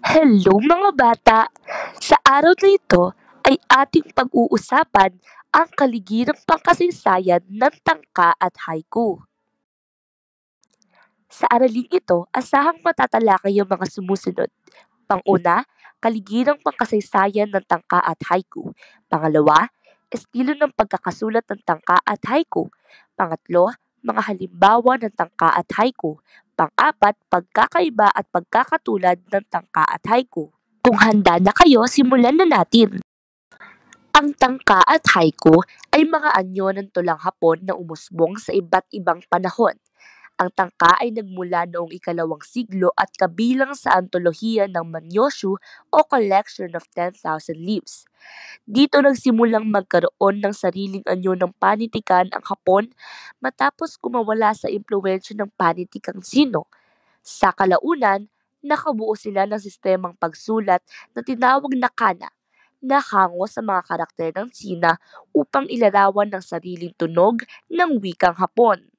Hello mga bata! Sa araw na ito ay ating pag-uusapan ang kaligirang pangkasaysayan ng tangka at haiku. Sa araling ito, asahang matatalakay ang mga sumusunod. Pang-una, kaligirang pangkasaysayan ng tangka at haiku. Pangalawa, estilo ng pagkakasulat ng tangka at haiku. Pangatlo, mga halimbawa ng tangka at haiku. Pang-apat, pagkakaiba at pagkakatulad ng tangka at haiku. Kung handa na kayo, simulan na natin. Ang tangka at haiku ay mga anyo ng tulang Hapon na umusbong sa iba't ibang panahon. Ang tangka ay nagmula noong ika-2 siglo at kabilang sa antolohiya ng Manyoshu o Collection of 10,000 Leaves. Dito nagsimulang magkaroon ng sariling anyo ng panitikan ang Hapon matapos kumawala sa impluwensya ng panitikang Sino. Sa kalaunan, nakabuo sila ng sistemang pagsulat na tinawag na kana, na hango sa mga karakter ng Tsina upang ilarawan ng sariling tunog ng wikang Hapon.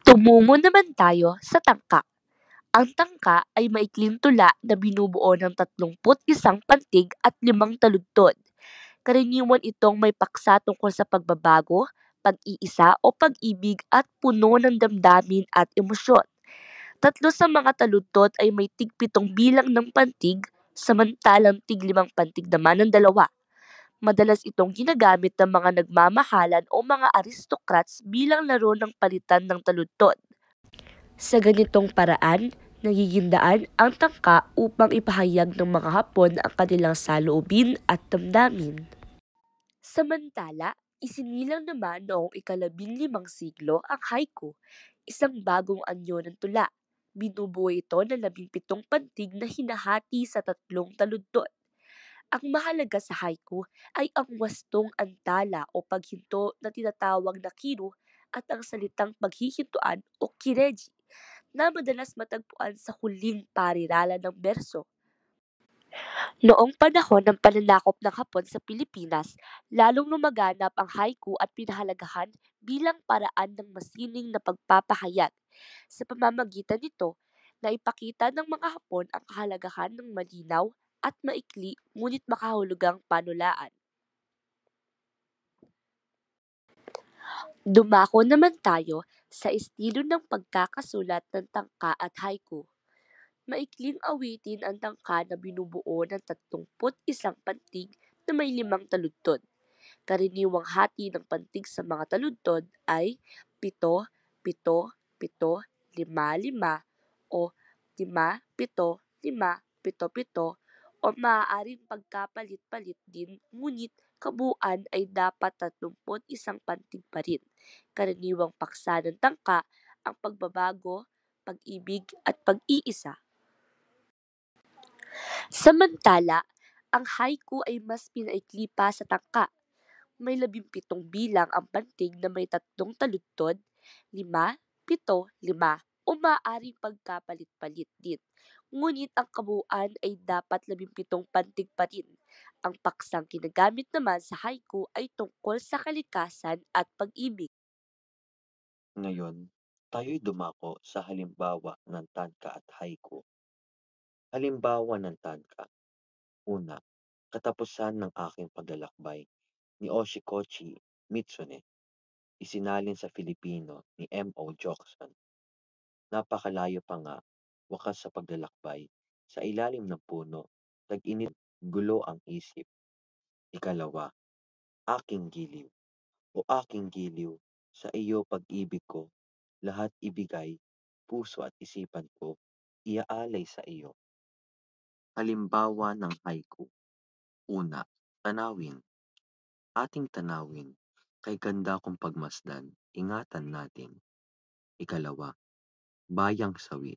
Tumungo naman tayo sa tangka. Ang tangka ay maikling tula na binubuo ng 31 pantig at 5 taludtod. Karaniwan itong may paksa tungkol sa pagbabago, pag-iisa o pag-ibig at puno ng damdamin at emosyon. Tatlo sa mga taludtod ay may tig-7 bilang ng pantig, samantalang tig-5 pantig naman ang dalawa. Madalas itong ginagamit ng mga nagmamahalan o mga aristocrats bilang laro ng palitan ng taludtod. Sa ganitong paraan, nagiging daan ang tangka upang ipahayag ng mga Hapon ang kanilang saloobin at damdamin. Samantala, isinilang naman noong ika-15 siglo ang haiku, isang bagong anyo ng tula. Binubuo ito ng 17 pantig na hinahati sa 3 taludtod. Ang mahalaga sa haiku ay ang wastong antala o paghinto na tinatawag na kiru at ang salitang paghihintuan o kireji na madalas matagpuan sa huling parirala ng berso. Noong panahon ng pananakop ng Hapon sa Pilipinas, lalong lumaganap ang haiku at pinahalagahan bilang paraan ng masining na pagpapahayag. Sa pamamagitan nito, naipakita ng mga Hapon ang kahalagahan ng malinaw at maikli ngunit makahulugang panulaan. Dumako naman tayo sa estilo ng pagkakasulat ng tangka at haiku. Maikling awitin ang tangka na binubuo ng 31 pantig na may 5 taludtod. Karaniwang hati ng pantig sa mga taludtod ay 7, 7, 7, 5, 5 o 5, 7, 5, 7, 7 o maaaring pagkapalit-palit din ngunit kabuuan ay dapat 31 pantig pa rin. Karaniwang paksa ng tangka ang pagbabago, pag-ibig at pag-iisa. Samantala, ang haiku ay mas pinaikli pa sa tangka. May 17 bilang ang pantig na may 3 taludtod, 5, 7, 5 o maaaring pagkapalit-palit din. Ngunit ang kabuuan ay dapat 17 pantig pa rin. Ang paksang ginagamit naman sa haiku ay tungkol sa kalikasan at pag-ibig. Ngayon, tayo'y dumako sa halimbawa ng tanka at haiku. Halimbawa ng tanka. Una, katapusan ng aking paglalakbay ni Oshikoshi Mitsune. Isinalin sa Filipino ni M.O. Jackson. Napakalayo pa nga, wakas sa paglalakbay, sa ilalim ng puno, tag-init, gulo ang isip. Ikalawa, aking giliw, o aking giliw, sa iyo pag-ibig ko, lahat ibigay, puso at isipan ko, iaalay sa iyo. Halimbawa ng haiku. Una, tanawin. Ating tanawin, kay ganda kong pagmasdan, ingatan natin. Ikalawa, bayang sawi.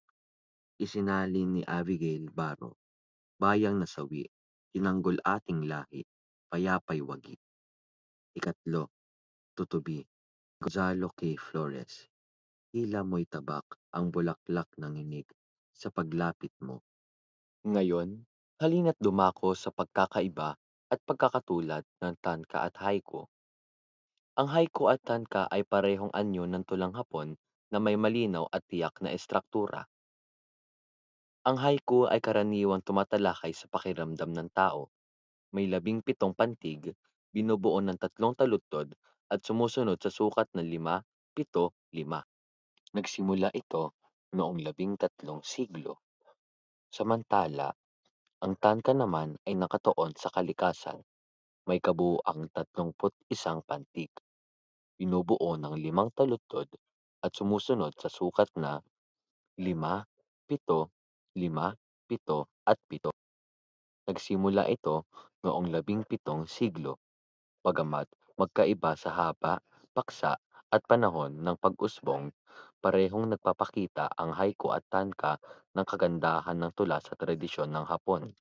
Isinalin ni Abigail Baro, bayang nasawi, tinanggol ating lahi, payapay wagi. Ikatlo, tutubi. Gonzalo K. Flores, hila mo'y tabak ang bulaklak ng inig sa paglapit mo. Ngayon, halina't dumako sa pagkakaiba at pagkakatulad ng tanka at haiku. Ang haiku at tanka ay parehong anyo ng tulang Hapon na may malinaw at tiyak na estruktura. Ang haiku ay karaniwang tumatalakay sa pakiramdam ng tao. May 17 pantig, binubuo ng 3 taludtod at sumusunod sa sukat na 5-7-5. Nagsimula ito noong 13 siglo. Samantala, ang tanka naman ay nakatuon sa kalikasan. May kabuuang 31 pantig, binubuo ng 5 taludtod at sumusunod sa sukat na 5-7-5-7 Nagsimula ito noong 17 siglo, bagamat magkaiba sa haba, paksa at panahon ng pag-usbong, parehong nagpapakita ang haiku at tanka ng kagandahan ng tula sa tradisyon ng Hapon.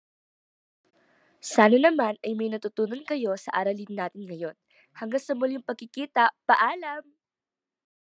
Sana naman ay may natutunan kayo sa aralin natin ngayon. Hanggang sa muling pagkikita, paalam!